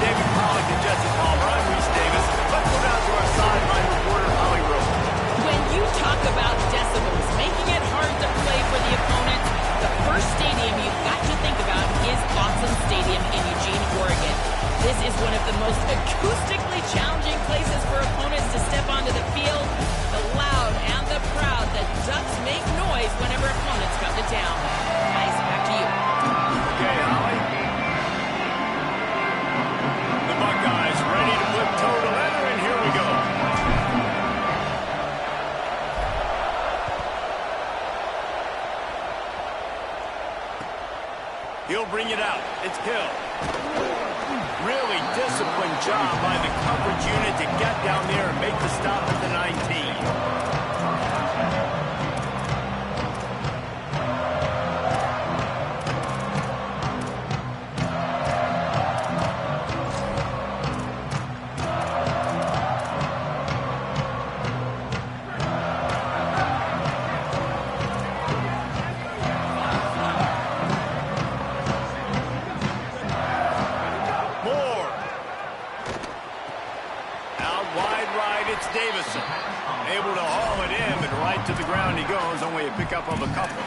David Pollack and Jesse Palmer. I'm Reese Davis. Let's go down to our sideline reporter, Holly Rowe. When you talk about decibels, making it hard to play for the opponent, the first stadium you've got to think about is Awesome Stadium in Eugene, Oregon. This is one of the most acoustically challenging places for opponents to step onto the field. The loud and the proud, the Ducks make noise whenever opponents come to town. Guys, back to you. Okay, Holly. The Buckeyes ready to put toe to leather, and here we go. He'll bring it out. It's Hill. Really disciplined job by the coverage unit to get down there and make the stop at the 19. Able to haul it in, but right to the ground he goes, only a pickup of a couple.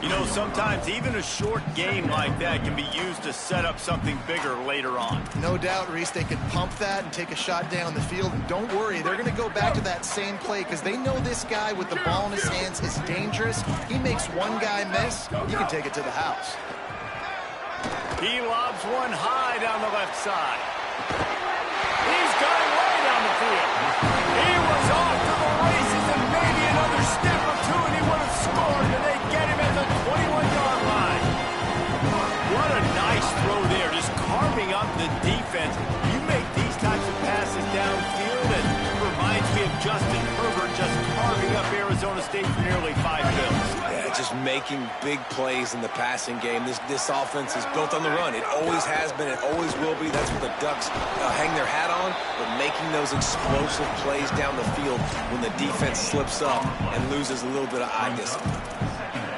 You know, sometimes even a short game like that can be used to set up something bigger later on. No doubt, Reese, they can pump that and take a shot down the field, and don't worry, they're going to go back to that same play because they know this guy with the ball in his hands is dangerous. He makes one guy miss, you can take it to the house. He lobs one high down the left side. He's got it way down the field. He was off to the races, and maybe another step or two, and he would have scored, and they get him at the 21-yard line. What a nice throw there, just carving up the defense. You make these types of passes downfield, and it reminds me of Justin Herbert just carving up Arizona State for nearly 5 kills. Yeah, just making big plays in the passing game. This offense is built on the run. It always has been. It always will be. That's what the Ducks hang their hat on, but making those explosive plays down the field when the defense slips up and loses a little bit of eye discipline.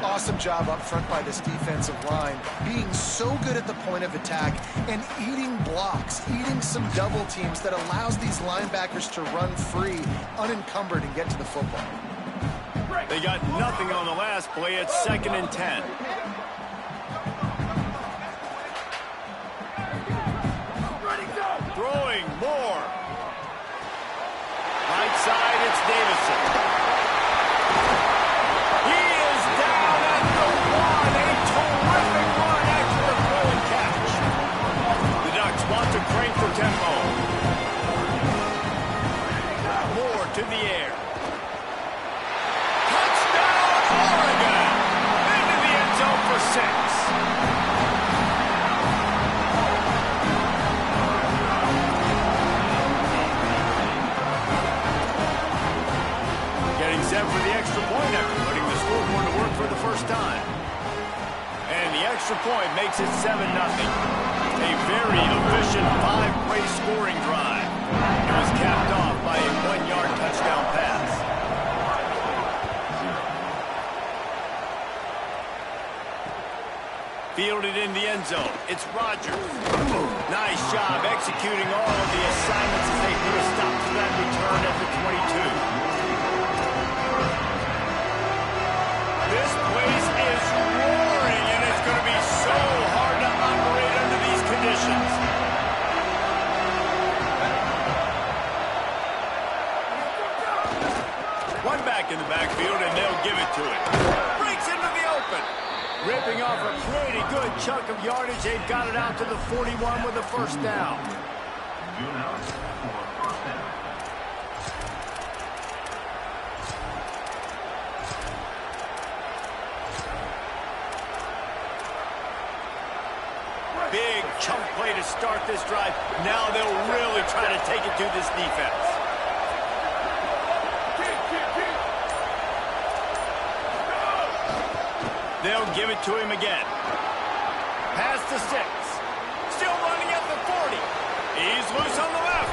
Awesome job up front by this defensive line, being so good at the point of attack and eating blocks, eating some double teams that allows these linebackers to run free, unencumbered, and get to the football. They got nothing on the last play. It's 2nd and 10. Throwing more. Right side, it's Davison. He is down at the 1. A terrific run after the throw and catch. The Ducks want to crank the tempo. More to the air. For 6. Getting set for the extra point after putting the scoreboard to work for the first time. And the extra point makes it 7-0. A very efficient 5-play scoring drive. It was capped off by a 1-yard touchdown pass. Fielded in the end zone. It's Rodgers. Nice job executing all of the assignments as they put a stop to that return at the 22. This place is roaring, and it's going to be so hard to operate under these conditions. One back in the backfield, and they'll give it to him. Breaks into the open. Ripping off a pretty good chunk of yardage. They've got it out to the 41 with a first down. Big chunk play to start this drive. Now they'll really try to take it to this defense. They'll give it to him again. Pass to 6. Still running at the 40. He's loose on the left.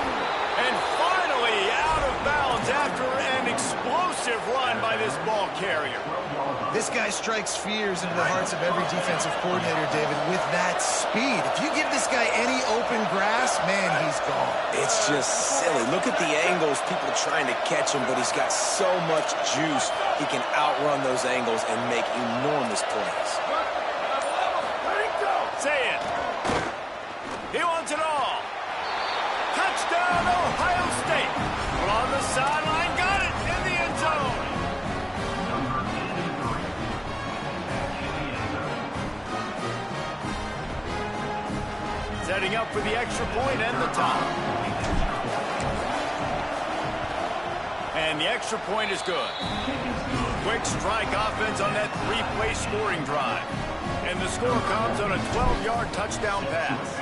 And finally out of bounds after an explosive Impressive run by this ball carrier. This guy strikes fears into the hearts of every defensive coordinator, David, with that speed. If you give this guy any open grass, man, he's gone. It's just silly. Look at the angles, people trying to catch him, but he's got so much juice. He can outrun those angles and make enormous plays. Say it. He wants it all. Touchdown, Ohio State. Well, on the sideline, got it in the end zone. Setting up for the extra point and the top. And the extra point is good. Quick strike offense on that three-play scoring drive. And the score comes on a 12-yard touchdown pass.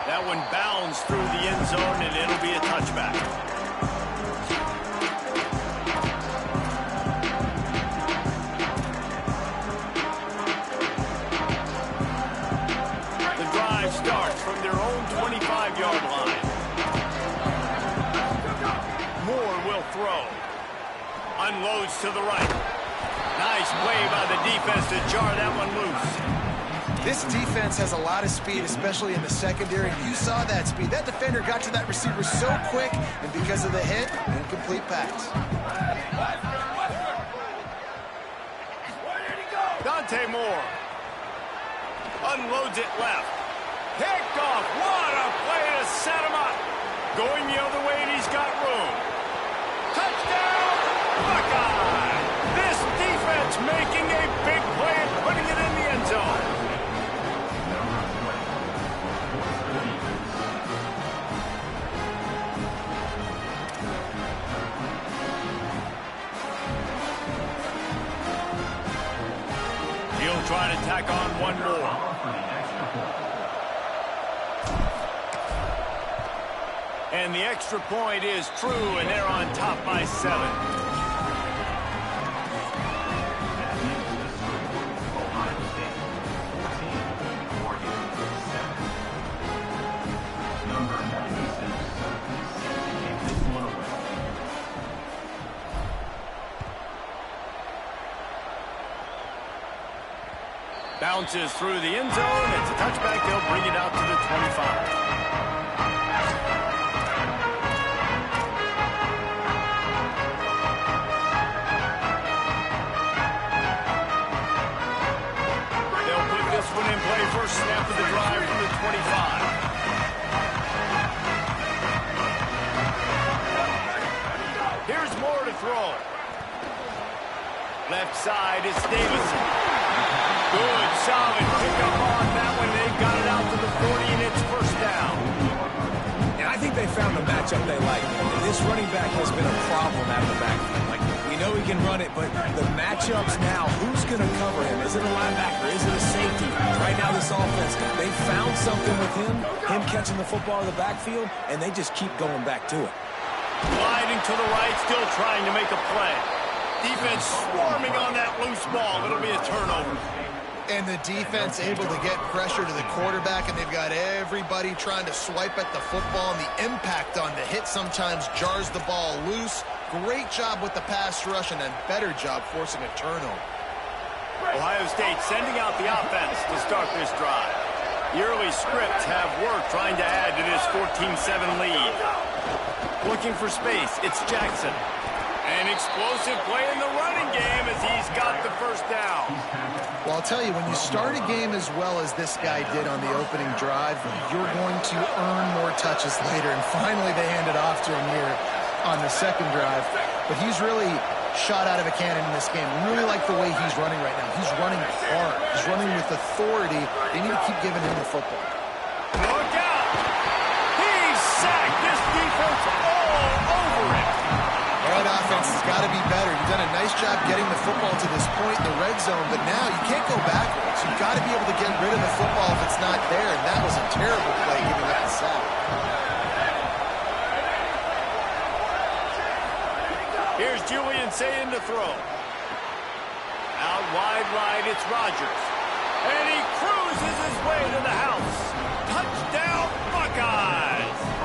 That one bounds through the end zone, and it'll be a touchback. The drive starts from their own 25-yard line. Moore will throw. Unloads to the right. Nice play by the defense to jar that one loose. This defense has a lot of speed, especially in the secondary. You saw that speed. That defender got to that receiver so quick, and because of the hit, incomplete pass. Dante Moore unloads it left. Picked off. What a play to set him up. Going the other way, and he's got room. Touchdown, Buckeye! This defense making a big play and putting it in the end zone. He'll try to tack on one more. And the extra point is true, and they're on top by 7. Bounces through the end zone. It's a touchback. They'll bring it out to the 25. They'll put this one in play. First snap of the drive from the 25. Here's Moore to throw. Left side is Davison. Good, solid pickup on that one. They got it out to the 40, and it's first down. And I think they found the matchup they like. This running back has been a problem out of the backfield. Like, we know he can run it, but the matchups now, who's going to cover him? Is it a linebacker? Is it a safety? Right now, this offense, they found something with him catching the football in the backfield, and they just keep going back to it. Gliding to the right, still trying to make a play. Defense swarming on that loose ball. It'll be a turnover. And the defense able to get pressure to the quarterback, and they've got everybody trying to swipe at the football, and the impact on the hit sometimes jars the ball loose. Great job with the pass rush, and a better job forcing a turnover. Ohio State sending out the offense to start this drive. The early scripts have worked trying to add to this 14-7 lead. Looking for space, it's Jackson. An explosive play in the running game as he's got the first down. Well, I'll tell you, when you start a game as well as this guy did on the opening drive, you're going to earn more touches later. And finally, they hand it off to him here on the second drive. But he's really shot out of a cannon in this game. Really like the way he's running right now. He's running hard. He's running with authority. They need to keep giving him the football. Look out! He's sacked. This defense all over it. All right, offense has got to be better. You've done a nice job getting the football to this point in the red zone, but now you can't go backwards. You've got to be able to get rid of the football if it's not there, and that was a terrible play giving up the sack. Here's Julian saying to throw. Out wide right, it's Rodgers. And he cruises his way to the house. Touchdown, Buckeyes!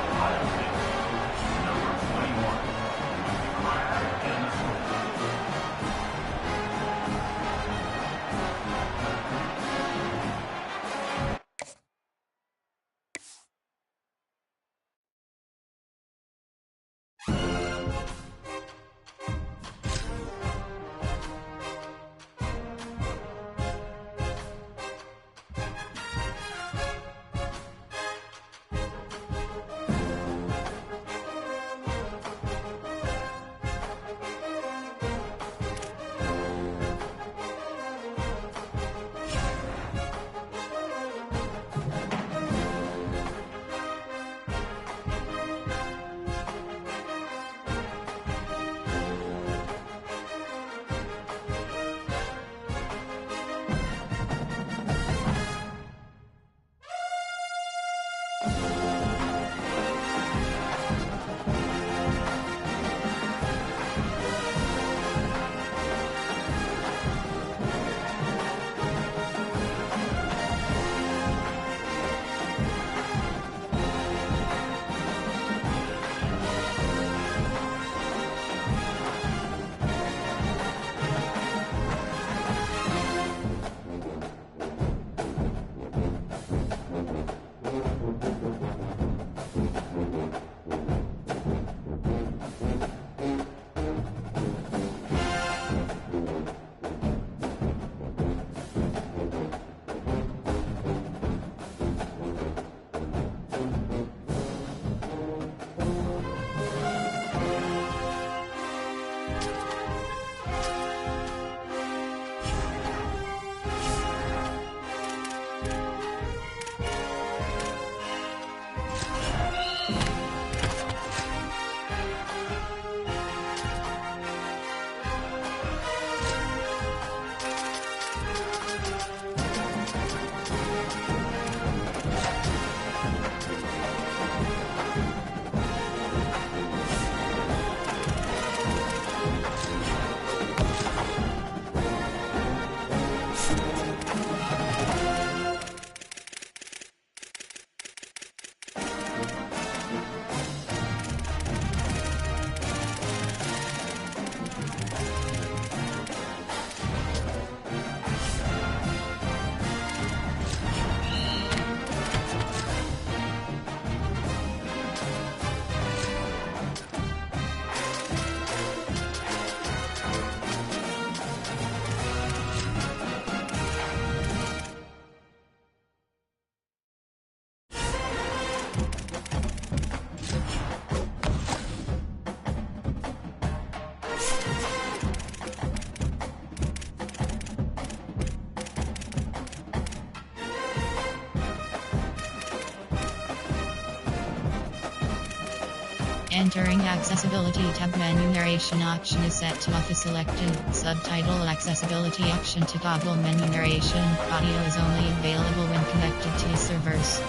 Entering Accessibility tab, menu narration option is set to off is selected. Subtitle accessibility option to toggle menu narration. Audio is only available when connected to servers.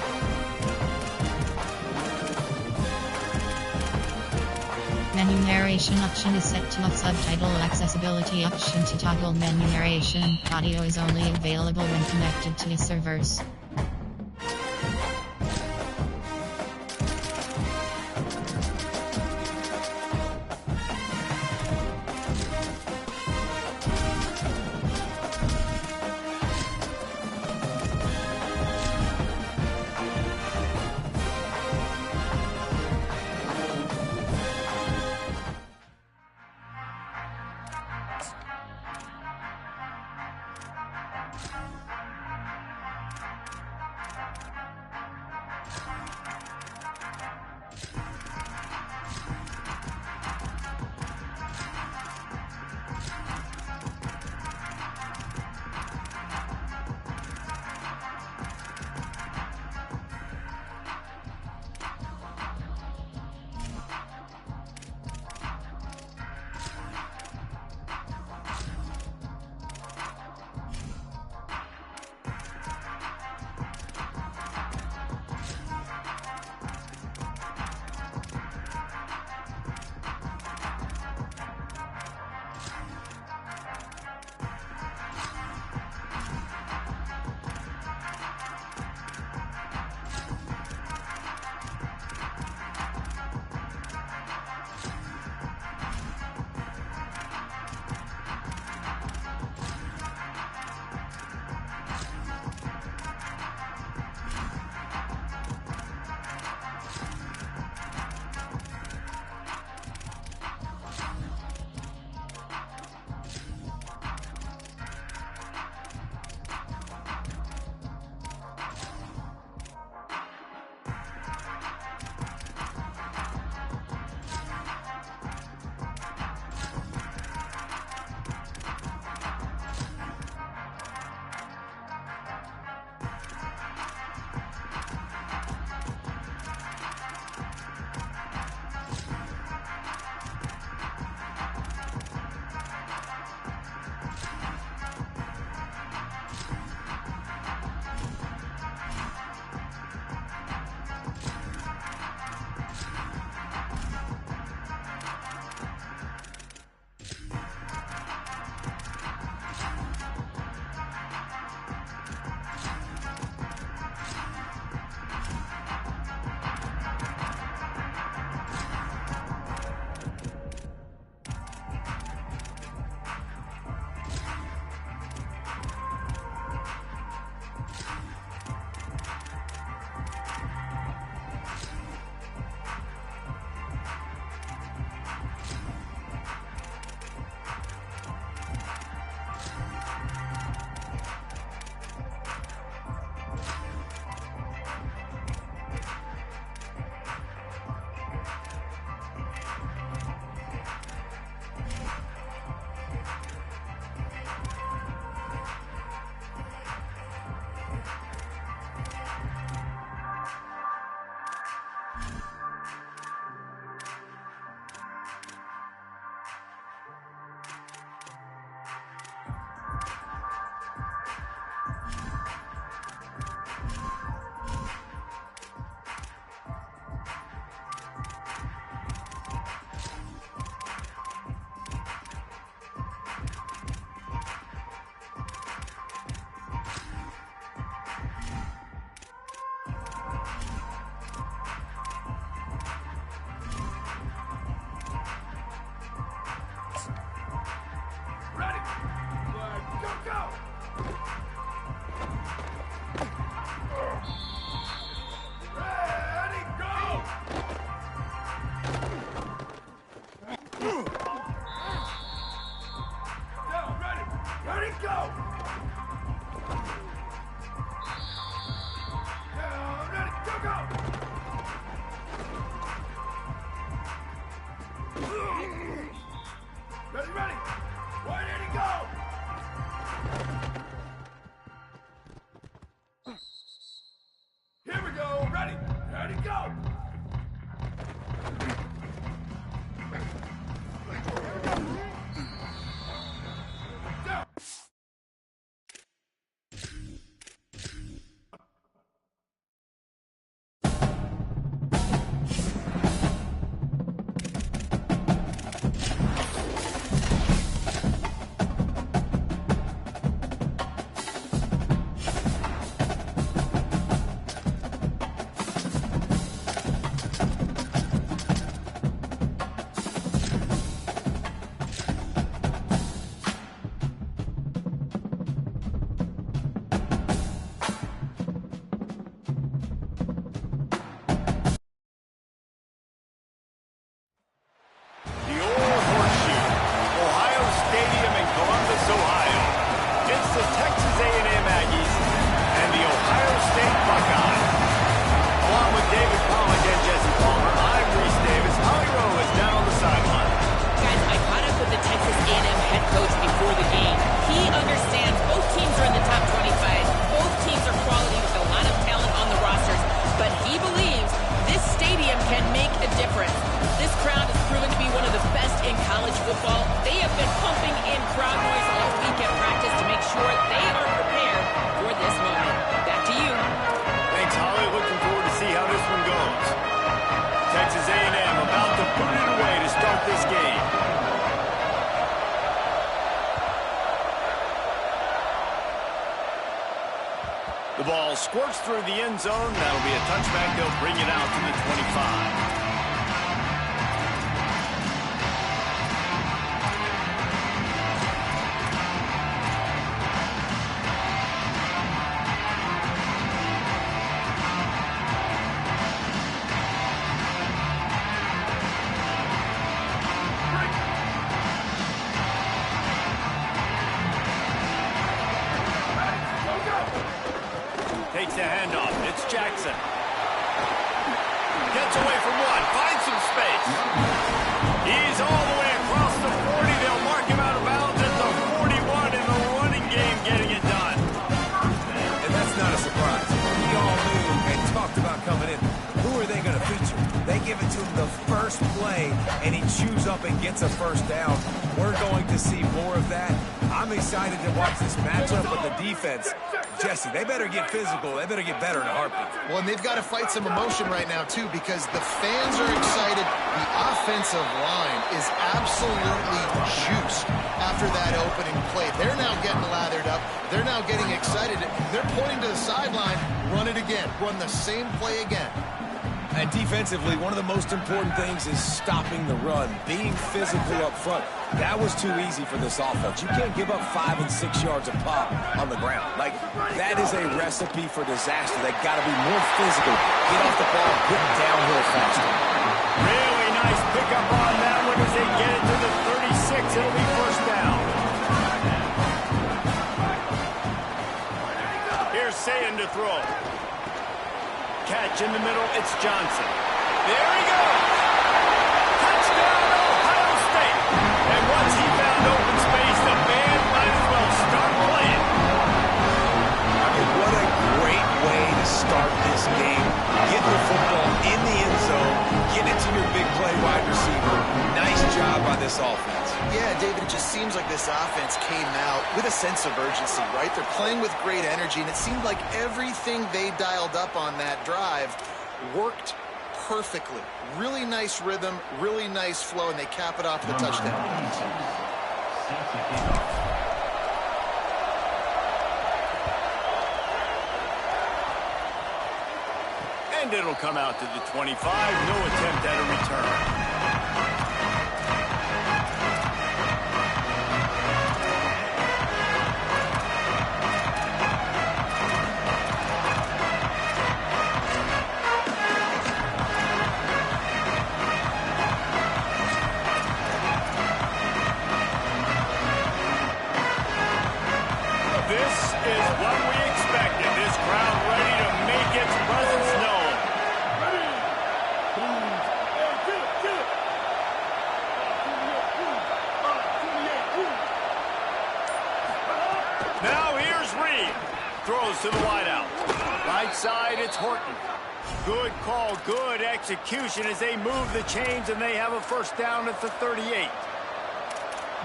Menu narration option is set to off. Subtitle accessibility option to toggle menu narration. Audio is only available when connected to servers. difference. This crowd has proven to be one of the best in college football. They have been pumping in crowd noise all week at practice to make sure they are prepared for this moment. Back to you. Thanks, Holly. Looking forward to see how this one goes. Texas A&M about to put it away to start this game. The ball squirts through the end zone. That'll be a touchback. They'll bring it out to the 25. Takes the handoff. It's Jackson. Gets away from one. Finds some space. He's all the way across the 40. They'll mark him out of bounds at the 41 in the running game, getting it done. And that's not a surprise. We all knew and talked about coming in. Who are they going to feature? They give it to him the first play, and he chews up and gets a first down. We're going to see more of that. I'm excited to watch this matchup with the defense. Jesse, they better get physical. They better get better in a heartbeat. Well, and they've got to fight some emotion right now, too, because the fans are excited. The offensive line is absolutely juiced after that opening play. They're now getting lathered up. They're now getting excited. They're pointing to the sideline. Run it again. Run the same play again. And defensively, one of the most important things is stopping the run, being physical up front. That was too easy for this offense. You can't give up 5 and 6 yards a pop on the ground. Like, that is a recipe for disaster. They got to be more physical, get off the ball, get downhill faster. Really nice pickup on that one as they get it to the 36. It'll be first down. Here's Sayin to throw. Catch in the middle, it's Johnson. There he goes! Touchdown, Ohio State! And once he found open space, the band might as well start playing. I mean, what a great way to start this game. Get the football in the end zone, get it to your big play wide receiver. Nice job by this offense. Yeah, David, it just seems like this offense came out with a sense of urgency, right? They're playing with great energy, and it seemed like everything they dialed up on that drive worked perfectly. Really nice rhythm, really nice flow, and they cap it off with a touchdown. And it'll come out to the 25. No attempt at a return. This is what we expected. This crowd ready to make its presence known. Now here's Reed. Throws to the wideout. Right side, it's Horton. Good call, good execution as they move the chains and they have a first down at the 38.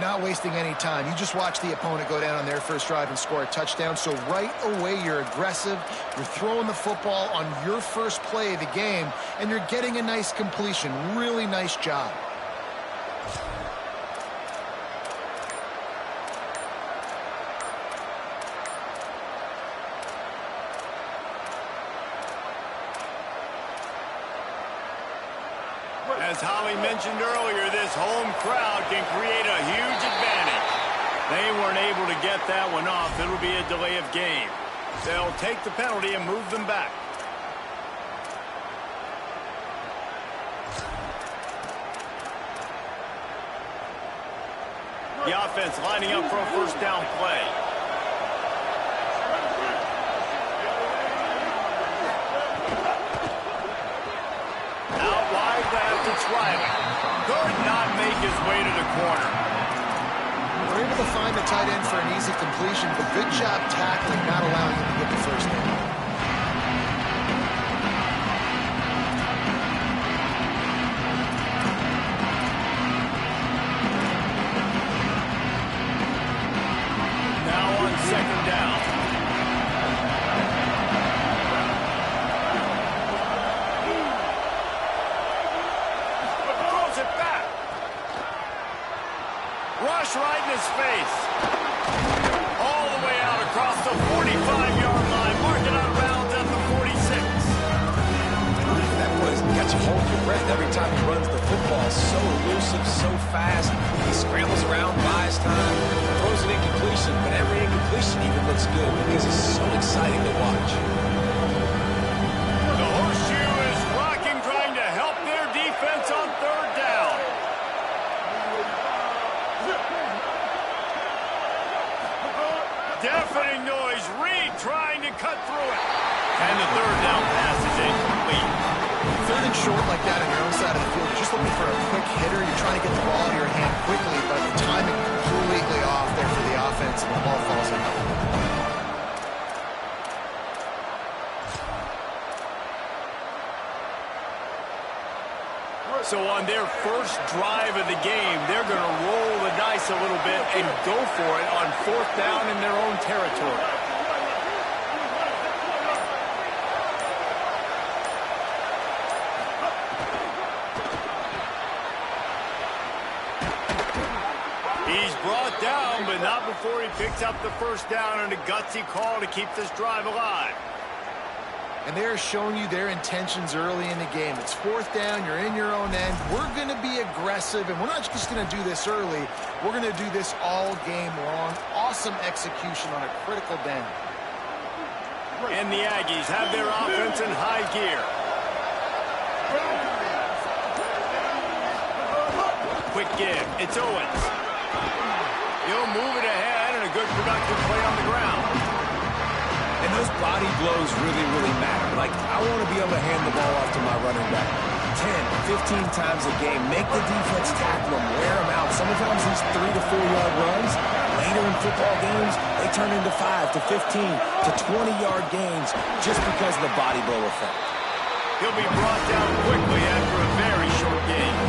Not wasting any time. You just watch the opponent go down on their first drive and score a touchdown. So right away, you're aggressive. You're throwing the football on your first play of the game, and you're getting a nice completion. Really nice job. As Holly mentioned earlier, this home crowd can create a huge advantage. They weren't able to get that one off. It'll be a delay of game. They'll take the penalty and move them back. The offense lining up for a first down play. Out wide left, it's Riley. Could not make his way to the corner. We're able to find the tight end for an easy completion, but good job tackling, not allowing him to get the first down. his face. All the way out across the 45-yard line. Marking out of bounds at the 46. That play's got you hold your breath every time he runs the football. So elusive, so fast. He scrambles around, buys time, throws an incompletion, but every incompletion even looks good because it's so exciting to watch. The horseshoe is rocking, trying to help their defense on third down. Deafening noise. Reed trying to cut through it. And the third down pass is incomplete. Third and short like that on your own side of the field, you're just looking for a quick hitter. You're trying to get the ball out of your hand quickly, but the timing completely off there for the offense, and the ball falls in. So on their first drive of the game, they're going to roll the dice a little bit and go for it on fourth down in their own territory. He's brought down, but not before he picks up the first down on a gutsy call to keep this drive alive. And they're showing you their intentions early in the game. It's fourth down, you're in your own end. We're going to be aggressive, and we're not just going to do this early. We're going to do this all game long. Awesome execution on a critical down. And the Aggies have their offense in high gear. Quick give. It's Owens. He'll move it ahead, and a good productive play on the ground. And those body blows really, really matter. Like, I want to be able to hand the ball off to my running back 10, 15 times a game. Make the defense tackle him, wear him out. Sometimes these 3 to 4 yard runs, later in football games, they turn into 5 to 15 to 20-yard gains just because of the body blow effect. He'll be brought down quickly after a very short game.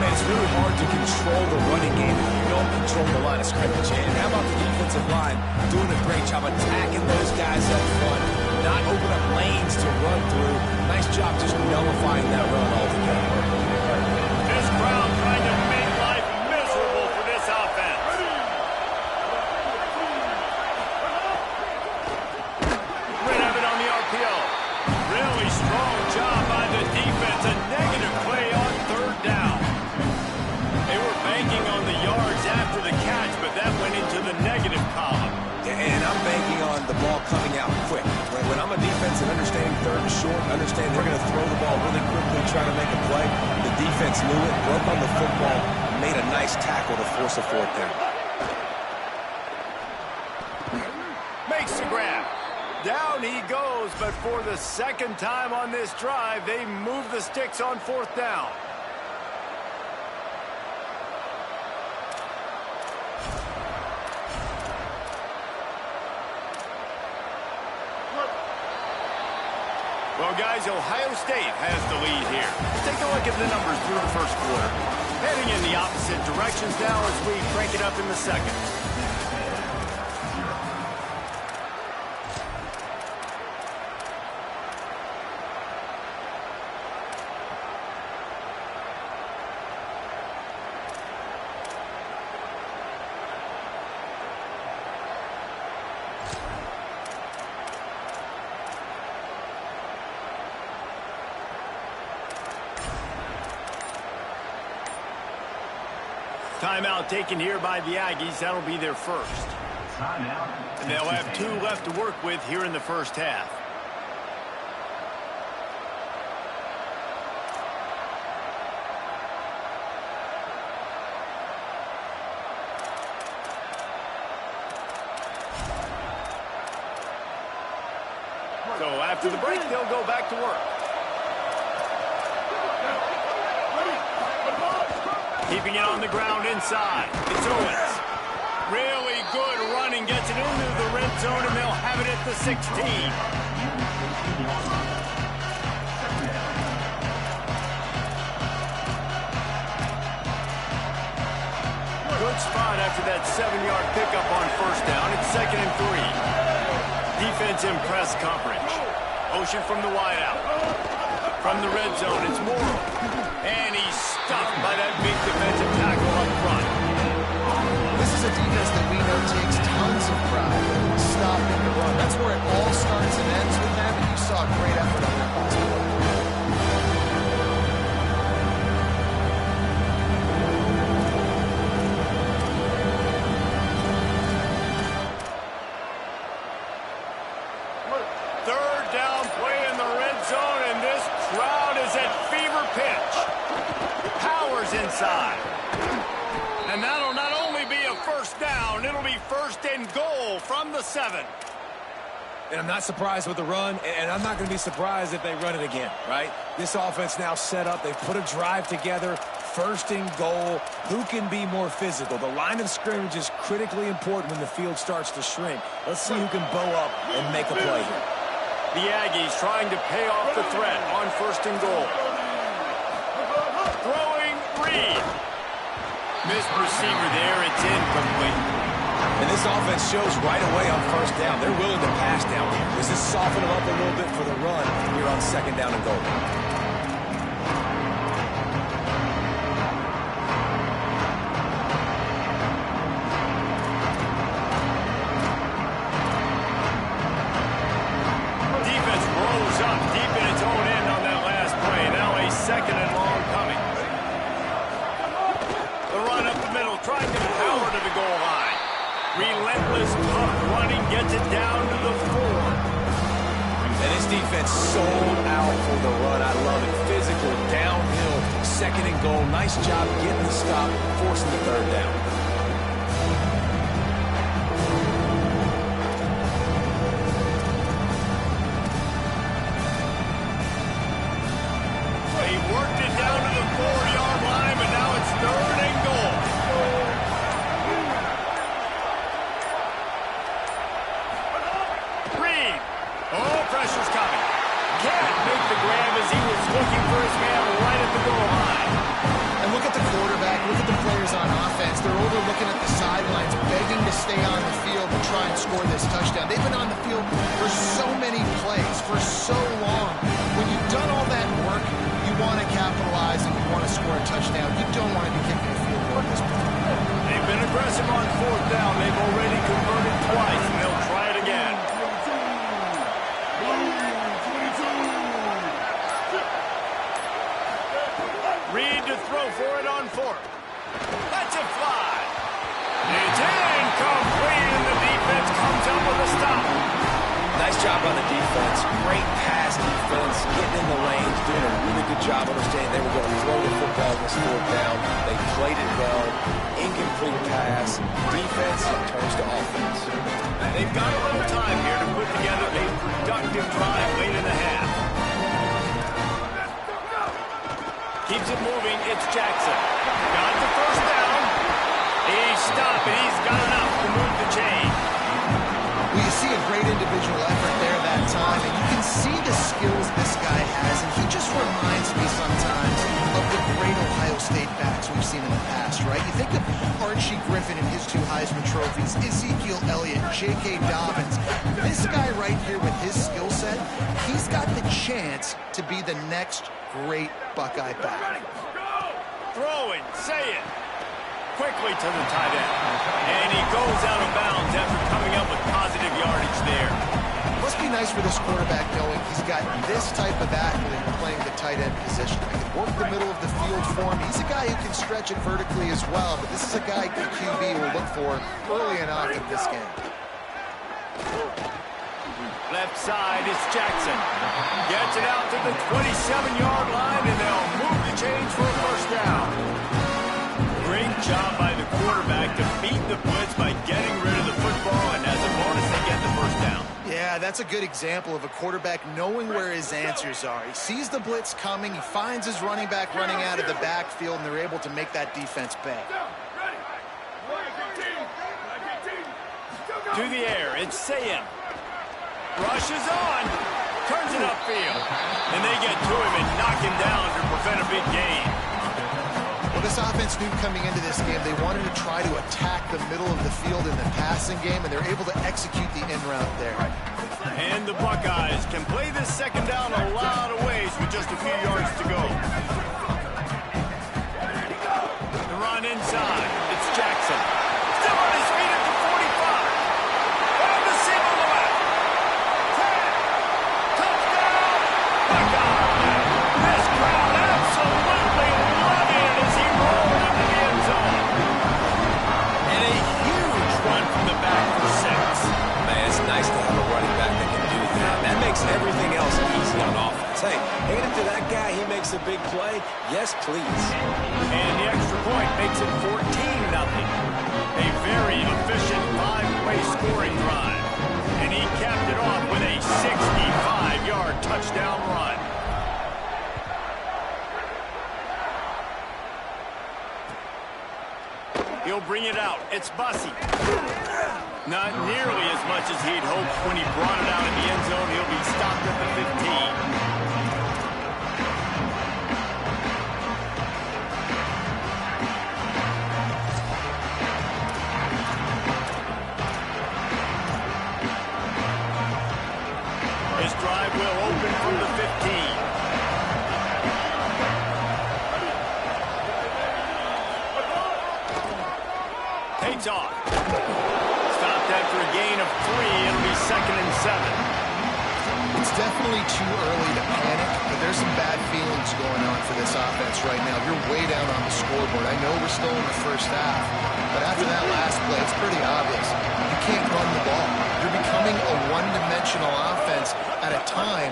Man, it's really hard to control the running game if you don't control the line of scrimmage. And how about the defensive line doing a great job attacking those guys up front, not open up lanes to run through. Nice job just nullifying that run altogether. This crowd trying to make life miserable for this offense. Rid of it on the RPO. Really strong job by the defense. A negative play on third down. They were banking on the yards after the catch, but that went into the negative column. And I'm banking on the ball coming out quick. When I'm a defense and understanding third and short, understand they're going to throw the ball really quickly, try to make a play. The defense knew it, broke on the football, made a nice tackle to force a fourth down. Makes the grab. Down he goes, but for the second time on this drive, they move the sticks on fourth down. Well, guys, Ohio State has the lead here. Take a look at the numbers through the first quarter. Heading in the opposite directions now as we crank it up in the second. Timeout taken here by the Aggies. That'll be their first. And they'll have 2 left to work with here in the first half. So after the break, they'll go back to work. Keeping it on the ground inside. It's Owens. Really good running. Gets it into the red zone, and they'll have it at the 16. Good spot after that 7-yard pickup on first down. It's 2nd and 3. Defense in press coverage. Motion from the wideout. From the red zone, it's Morrow. And he's stuffed by that big defensive tackle up front. a defense that we know takes tons of pride stopping the run. That's where it all starts and ends with them, and you saw a great effort on that last play. Third down play in the red zone, and this crowd is at fever pitch. Powers inside. And that'll not only be a first down, it'll be first and goal from the 7. And I'm not surprised with the run, and I'm not going to be surprised if they run it again, right? This offense now set up. They've put a drive together, first and goal. Who can be more physical? The line of scrimmage is critically important when the field starts to shrink. Let's see who can bow up and make a play here. The Aggies trying to pay off the threat on first and goal. Throwing Reed. Missed receiver there. It's incomplete. And this offense shows right away on first down. They're willing to pass down here. Does this soften them up a little bit for the run here on second down and goal? Defense rolls up deep in its own end on that last play. Now a second and long coming. The run up the middle, trying to power to the goal line. Relentless, tough running, gets it down to the 4. And this defense sold out for the run. I love it. Physical, downhill, second and goal. Nice job getting the stop, forcing the third down. He worked it down to the 4-yard line, but now it's third and goal. Reed. Oh, pressure's coming. Can't make the grab as he was looking for his man right at the goal line. And look at the quarterback, look at the players on offense. They're overlooking at the sidelines, begging to stay on the field and try and score this touchdown. They've been on the field for so many plays, for so long. When you've done all that work, you want to capitalize and you want to score a touchdown. You don't want to be kicking a field goal at this point. They've been aggressive on fourth down. They've already converted twice, and they'll try it again. Reed to throw for it on fourth. That's a fly. It's incomplete, and the defense comes up with a stop. Nice job on the defense. Great pass defense, getting in the lanes, doing a really good job understanding they were going to throw the football in this fourth down. They played it well. Incomplete pass. Defense turns to offense. They've got a little time here to put together a productive drive late in the half. Keeps it moving. It's Jackson. Got the first down. He stopped, and he's got enough to move the chain. Well, you see a great individual effort there that time, and you can see the skills this guy has, and he just reminds me sometimes of the great Ohio State backs we've seen in the past, right? You think of Archie Griffin and his 2 Heisman trophies, Ezekiel Elliott, J.K. Dobbins. This guy right here with his skill set, he's got the chance to be the next great Buckeye back. Throwing, say it. Quickly to the tight end. And he goes out of bounds after coming up with positive yardage there. Must be nice for this quarterback knowing he's got this type of athlete playing the tight end position. He can work the middle of the field for him. He's a guy who can stretch it vertically as well, but this is a guy the QB will look for early enough in this game. Left side, it's Jackson. Gets it out to the 27-yard line, and they'll move the chains for a first down. Great job by the quarterback to beat the blitz by getting rid of the football, and as a bonus, they get the first down. Yeah, that's a good example of a quarterback knowing where his answers are. He sees the blitz coming, he finds his running back running out of the backfield, and they're able to make that defense pay. To the air, it's Sayem. Rushes on, turns it upfield, and they get to him and knock him down to prevent a big gain. Well, this offense knew coming into this game they wanted to try to attack the middle of the field in the passing game, and they're able to execute the in route there. And the Buckeyes can play this second down a lot of ways with just a few yards to go. The run inside. It's Jackson. Still on his big play? Yes, please. And the extra point makes it 14-0. A very efficient 5-play scoring drive. And he capped it off with a 65-yard touchdown run. He'll bring it out. It's Bussey. Not nearly as much as he'd hoped when he brought it out in the end zone. He'll be stopped at the 15. His drive will open from the 15. Takes off. Stopped after a gain of 3. It'll be 2nd and 7. It's definitely too early to panic, but there's some bad feelings going on for this offense right now. You're way down on the scoreboard. I know we're still in the first half, but after that last play, it's pretty obvious. You can't run the ball. You're becoming a one-dimensional offense at a time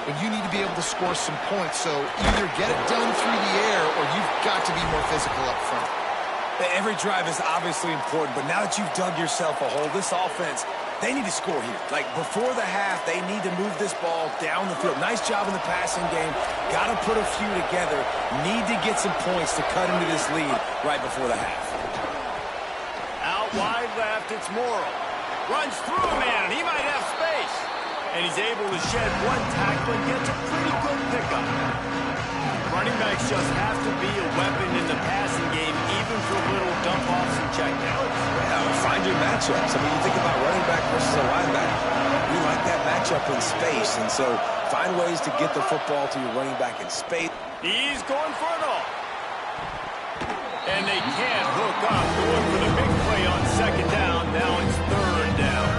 when you need to be able to score some points. So either get it done through the air or you've got to be more physical up front. Every drive is obviously important, but now that you've dug yourself a hole, this offense, they need to score here. Like, before the half, they need to move this ball down the field. Nice job in the passing game. Got to put a few together. Need to get some points to cut into this lead right before the half. Out wide left, it's Morrill. Runs through a man, and he might have space. And he's able to shed one tackle and gets a pretty good pickup. Running backs just have to be a weapon in the passing game, even for little dump-offs and checkdowns. Yeah, find your matchups. I mean, you think about running back versus a linebacker. We like that matchup in space, and so find ways to get the football to your running back in space. He's going for it all. And they can't hook up, going for the big play on 2nd down. Now it's 3rd down.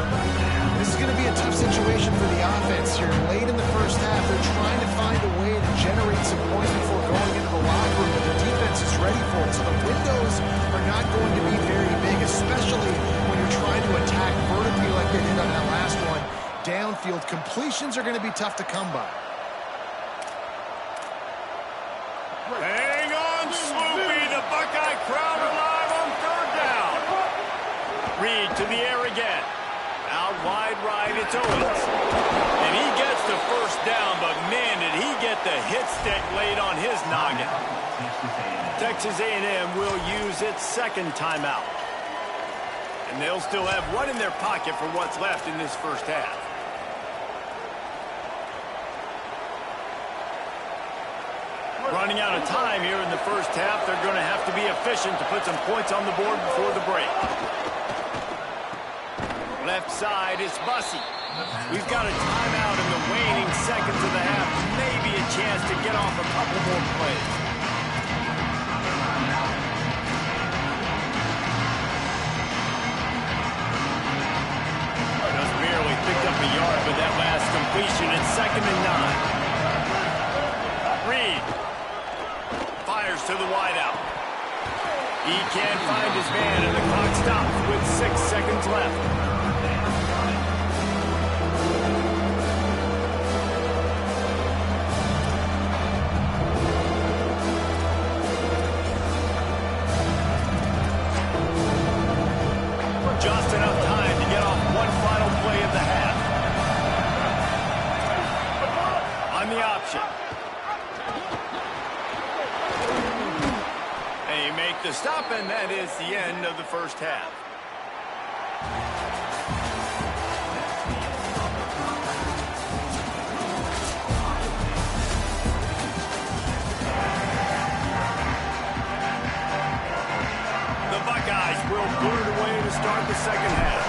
This is going to be a tough situation for the offense here. Late in the first half, they're trying to find a way to generate some points before going into the locker room, but the defense is ready for it. So the windows are not going to be very big, especially when you're trying to attack vertically like they did on that last one. Downfield completions are going to be tough to come by. Hang on, Sloopy. The Buckeye crowd alive on 3rd down. Reed to the air again. Out wide right, it's Owens. And he gets the 1st down, but man, did he get the hit stick laid on his noggin. Texas A&M will use its 2nd timeout. And they'll still have one in their pocket for what's left in this first half. Running out of time here in the first half, they're going to have to be efficient to put some points on the board before the break. Left side is Bussey. We've got a timeout in the waning seconds of the half. Maybe a chance to get off a couple more plays. Just barely picked up a yard with that last completion. It's 2nd and 9. Reed fires to the wideout. He can't find his man, and the clock stops with 6 seconds left. Just enough time to get off one final play of the half. On the option. They make the stop, and that is the end of the first half. The Buckeyes will put it away to start the second half.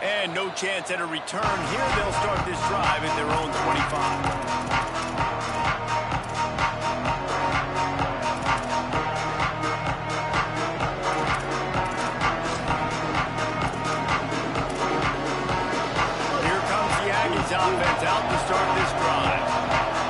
And no chance at a return here. They'll start this drive at their own 25. Offense out to start this drive.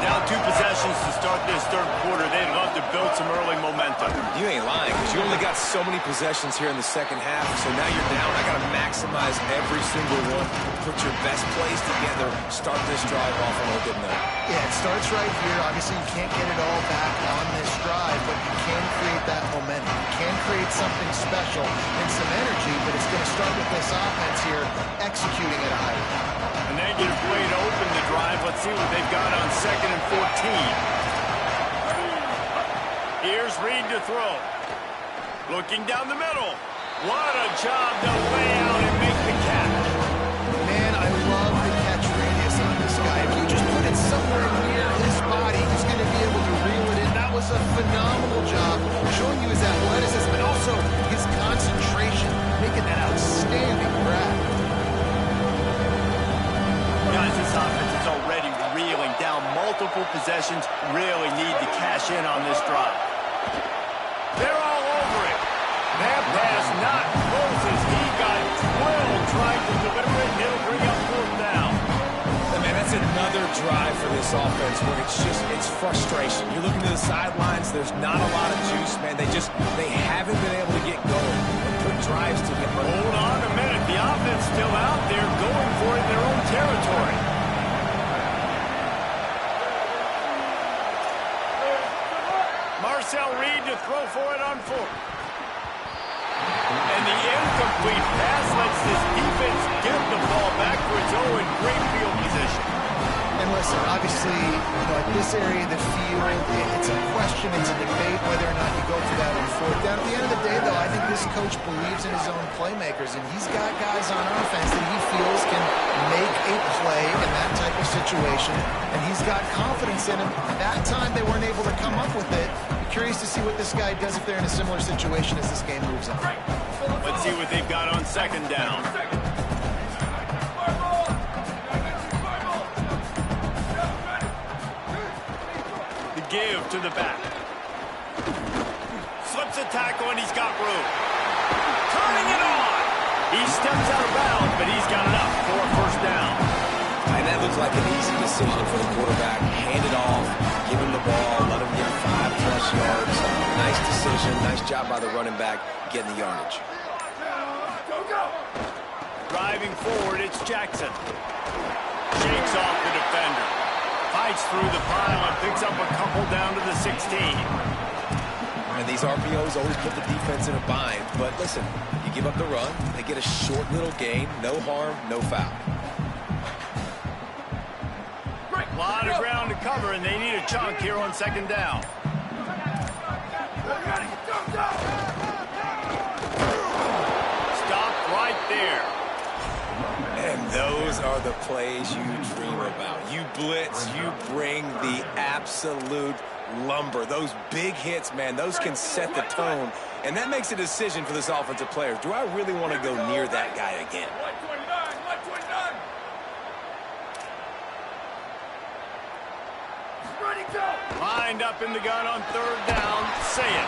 Down 2 possessions. situations to start this third quarter. They'd love to build some early momentum. You ain't lying, because you only got so many possessions here in the second half, so now you're down. I got to maximize every single one. Put your best plays together. Start this drive off on a good note. Yeah, it starts right here. Obviously, you can't get it all back on this drive, but you can create that momentum. You can create something special and some energy, but it's going to start with this offense here executing at a high level. A negative play to open the drive. Let's see what they've got on 2nd and 14. Here's Reed to throw. Looking down the middle. What a job to lay out and make the catch. Man, I love the catch radius on this guy. If you just put it somewhere near his body, he's going to be able to reel it in. That was a phenomenal job, showing you his athleticism and also his concentration, making that outstanding grab. Guys, this offense is already reeling down multiple possessions. Really need to cash in on this drive. They're all over it. That pass not close as he got drilled trying to deliver it, and it'll bring up 4th down. Man, that's another drive for this offense where it's frustration. You're looking to the sidelines. There's not a lot of juice, man. They haven't been able to get going and put drives together. Hold on a minute. The offense still out there going for it in their own territory. Marcel Reed to throw for it on 4th. And the incomplete pass lets this defense get the ball back for its own great field position. And listen, obviously, at this area of the field, it's a question, it's a debate whether or not you go for that on 4th down. At the end of the day, though, I think this coach believes in his own playmakers, and he's got guys on offense that he feels can make a play in that type of situation, and he's got confidence in him. That time they weren't able to come up with it. Be curious to see what this guy does if they're in a similar situation as this game moves on. Let's see what they've got on 2nd down. The give to the back. Slips a tackle and he's got room. Turning it on. He steps out of bounds, but he's got enough for a 1st down. And that looks like an easy decision for the quarterback. Hand it off, give him the ball, let him get 5+ yards. Nice decision, nice job by the running back getting the yardage. Driving forward, it's Jackson. Shakes off the defender. Fights through the pile and picks up a couple down to the 16. And these RPOs always put the defense in a bind. But listen, you give up the run, they get a short little gain, no harm, no foul. A lot of ground to cover, and they need a chunk here on 2nd down. Stopped right there. And those are the plays you dream about. You blitz, you bring the absolute lumber. Those big hits, man, those can set the tone. And that makes a decision for this offensive player. Do I really want to go near that guy again? Lined up in the gun on 3rd down. Say it.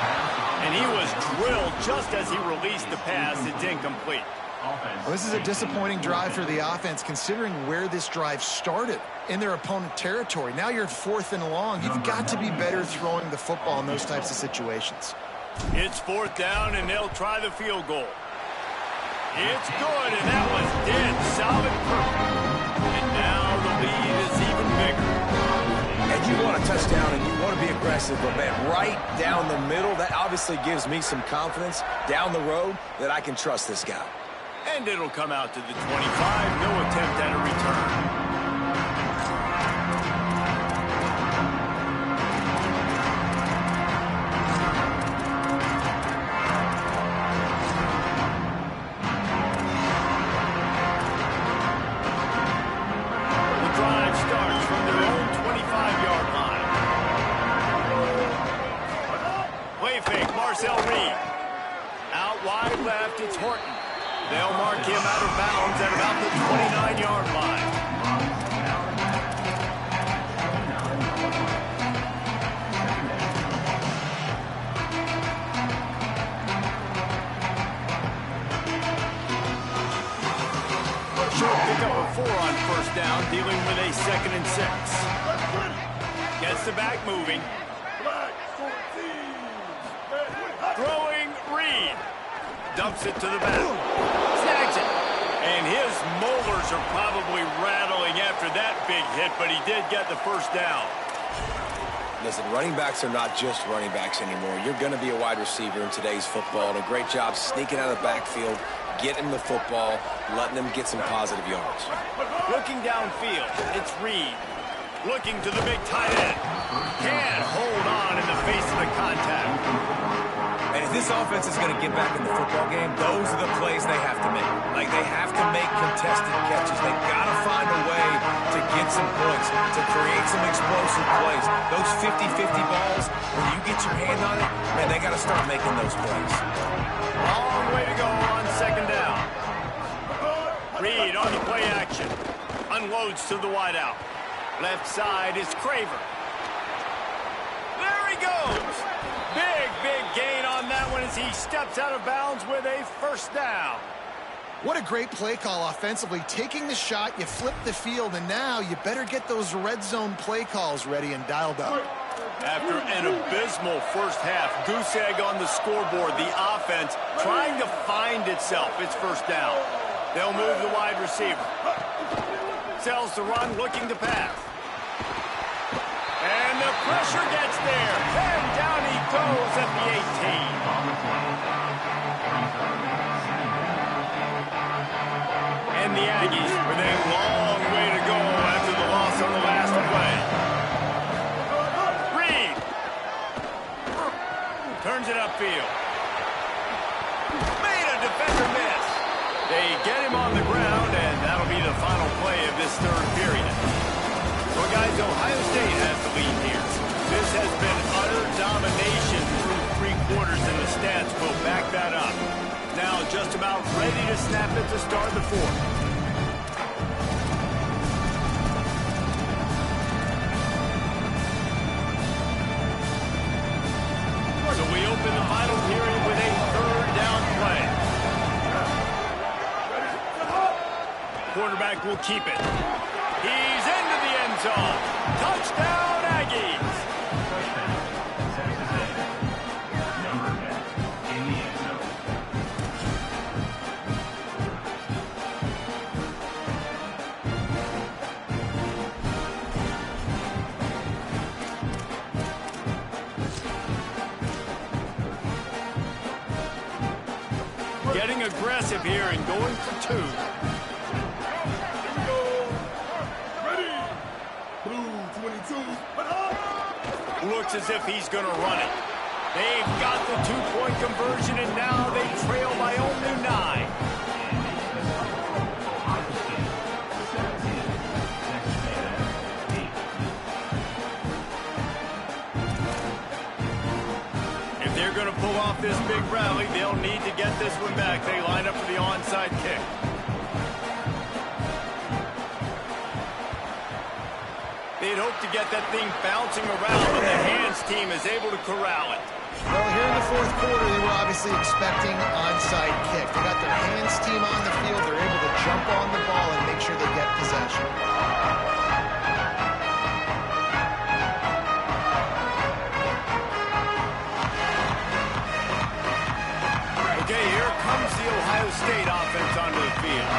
And he was drilled just as he released the pass. It's incomplete. Well, this is a disappointing drive for the offense, considering where this drive started in their opponent territory. Now you're 4th and long. You've got to be better throwing the football in those types of situations. It's 4th down, and they'll try the field goal. It's good, and that was dead solid perfect. And now the lead is even bigger. And you want a touchdown, and you want to be aggressive, but, man, right down the middle, that obviously gives me some confidence down the road that I can trust this guy. And it'll come out to the 25. No attempt at a return. Marcel Reed. Out wide left, it's Horton. They'll mark him out of bounds at about the 29-yard line. Short pick up a 4 on 1st down, dealing with a 2nd and 6. Gets the back moving. Throwing Reed. Dumps it to the back. Snags it. And his molars are probably rattling after that big hit, but he did get the first down. Listen, running backs are not just running backs anymore. You're going to be a wide receiver in today's football, and a great job sneaking out of the backfield, getting the football, letting them get some positive yards. Looking downfield, it's Reed. Looking to the big tight end. Can't hold on in the face of the contact. And if this offense is going to get back in the football game, those are the plays they have to make. Like, they have to make contested catches. They've got to find a way to get some points, to create some explosive plays. Those 50-50 balls, when you get your hand on it, man, they got to start making those plays. Long way to go on second down. Reed on the play action. Unloads to the wideout. Left side is Craver. There he goes. Big gain on that one as he steps out of bounds with a first down. What a great play call offensively. Taking the shot, you flip the field, and now you better get those red zone play calls ready and dialed up. After an abysmal first half, goose egg on the scoreboard, the offense trying to find itself. It's first down. They'll move the wide receiver. Sells the run, looking to pass. And the pressure gets there. And down he goes at the 18. And the Aggies with a long way to go after the loss on the last play. Reed. Turns it upfield. Made a defender miss. They get him on the ground, and that'll be the final play of this third period. Well, guys, Ohio State has the lead here. This has been utter domination through three quarters, and the stats will back that up. Now just about ready to snap it to start the fourth. So we open the final period with a third down play. Quarterback will keep it. He's into the end zone. Touchdown, Aggies. Getting aggressive here and going for two. Looks as if he's going to run it. They've got the two-point conversion, and now they trail by only 9. If they're going to pull off this big rally, they'll need to get this one back. They line up for the onside kick. They'd hope to get that thing bouncing around, but the hands team is able to corral it. Well, here in the fourth quarter, they were obviously expecting onside kick. They got their hands team on the field. They're able to jump on the ball and make sure they get possession. Okay, here comes the Ohio State offense onto the field.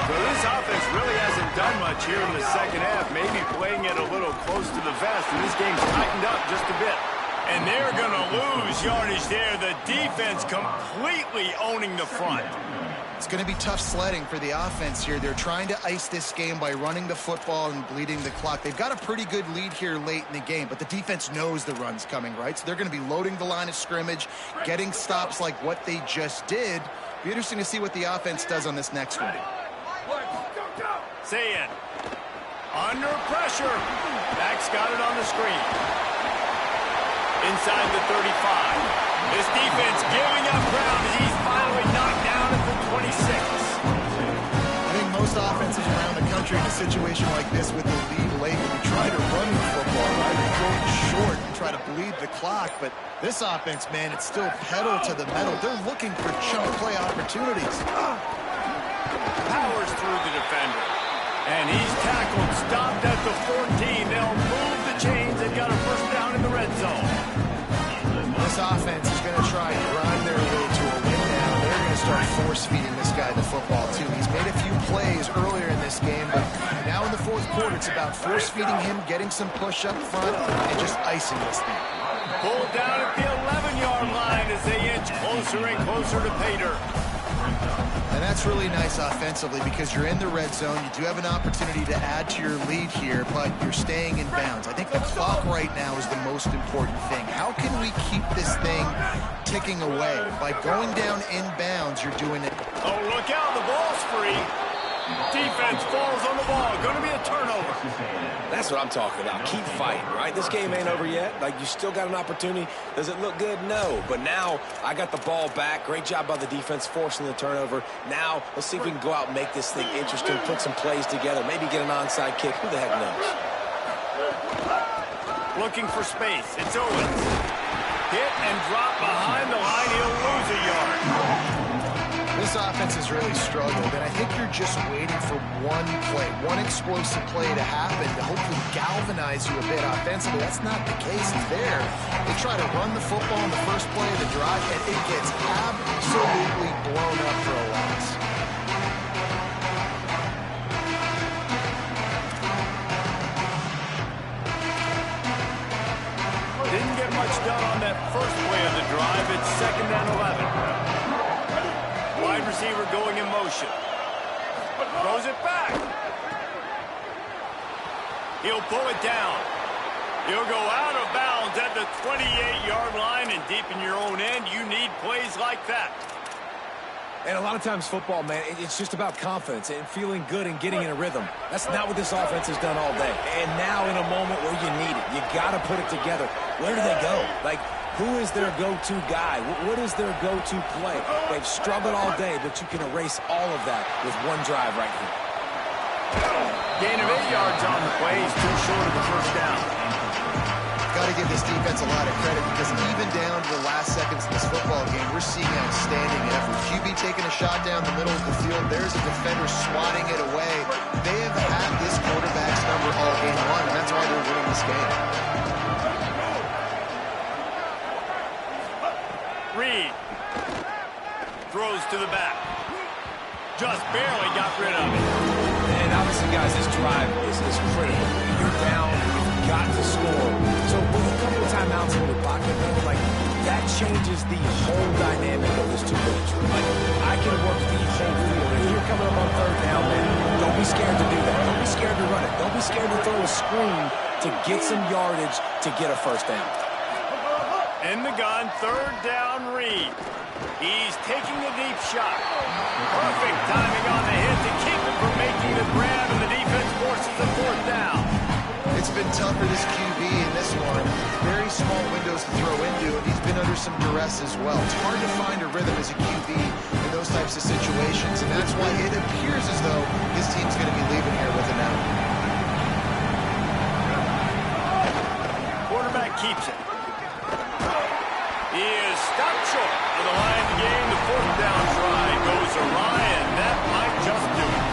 So this offense really hasn't done much here in the second half, maybe playing it a little close to the vest, and this game's tightened up just a bit. And they're going to lose yardage there. The defense completely owning the front. It's going to be tough sledding for the offense here. They're trying to ice this game by running the football and bleeding the clock. They've got a pretty good lead here late in the game, but the defense knows the run's coming, right? So they're going to be loading the line of scrimmage, getting stops like what they just did. Be interesting to see what the offense does on this next one. Say it. Under pressure. Max got it on the screen. Inside the 35. This defense giving up ground as he's finally knocked down at the 26. I think most offenses around the country in a situation like this with the lead late will be trying to run the football, right? Or throw it short and try to bleed the clock. But this offense, man, it's still pedal to the metal. They're looking for chunk play opportunities. Powers through the defender. And he's tackled, stopped at the 14. They'll move the chains and got a first down in the red zone. This offense is going to try and grind their way to a win now. They're going to start force-feeding this guy the football, too. He's made a few plays earlier in this game, but now in the fourth quarter, it's about force-feeding him, getting some push up front, and just icing this thing. Pulled down at the 11-yard line as they inch closer and closer to pay dirt. And that's really nice offensively because you're in the red zone. You do have an opportunity to add to your lead here, but you're staying in bounds. I think the clock right now is the most important thing. How can we keep this thing ticking away? By going down in bounds, you're doing it. Oh, look out. The ball's free. Defense falls on the ball. Going to be a turnover. That's what I'm talking about. Keep fighting, right? This game ain't over yet. Like, you still got an opportunity. Does it look good? No. But now I got the ball back. Great job by the defense forcing the turnover. Now let's see if we can go out and make this thing interesting, put some plays together, maybe get an onside kick. Who the heck knows? Looking for space. It's Owens. Hit and drop behind the line. He'll lose a yard. This offense has really struggled, and I think you're just waiting for one play, one explosive play to happen to hopefully galvanize you a bit offensively. That's not the case there. They try to run the football in the first play of the drive, and it gets absolutely blown up for a loss. Didn't get much done on that first play of the drive. It's 2nd and 11. Wide receiver going in motion. Throws it back. He'll pull it down. He'll go out of bounds at the 28-yard line, and deep in your own end, you need plays like that. And a lot of times football, man, it's just about confidence and feeling good and getting in a rhythm. That's not what this offense has done all day. And now in a moment where you need it, you got to put it together. Where do they go? Like, who is their go-to guy? What is their go-to play? They've struggled all day, but you can erase all of that with one drive right here. Gain of 8 yards on the play. He's too short of the first down. Got to give this defense a lot of credit because even down to the last seconds of this football game, we're seeing outstanding effort. QB taking a shot down the middle of the field. There's a defender swatting it away. They have had this quarterback's number all game long, and that's why they're winning this game. Reed throws to the back. Just barely got rid of it. And obviously, guys, this drive is critical. You're down, you've got to score. So with a couple of timeouts in your pocket, man, like, that changes the whole dynamic of this two-minute drive. Like, I can work the whole field. And you're coming up on 3rd down, man. Don't be scared to do that. Don't be scared to run it. Don't be scared to throw a screen to get some yardage to get a first down. In the gun, 3rd down, Reed. He's taking a deep shot. Perfect timing on the hit to keep him from making the grab, and the defense forces a 4th down. It's been tough for this QB in this one. Very small windows to throw into, and he's been under some duress as well. It's hard to find a rhythm as a QB in those types of situations, and that's why it appears as though his team's going to be leaving here with an out. Quarterback keeps it. He is stopped short of the line of the game. The 4th down try goes awry, and that might just do it.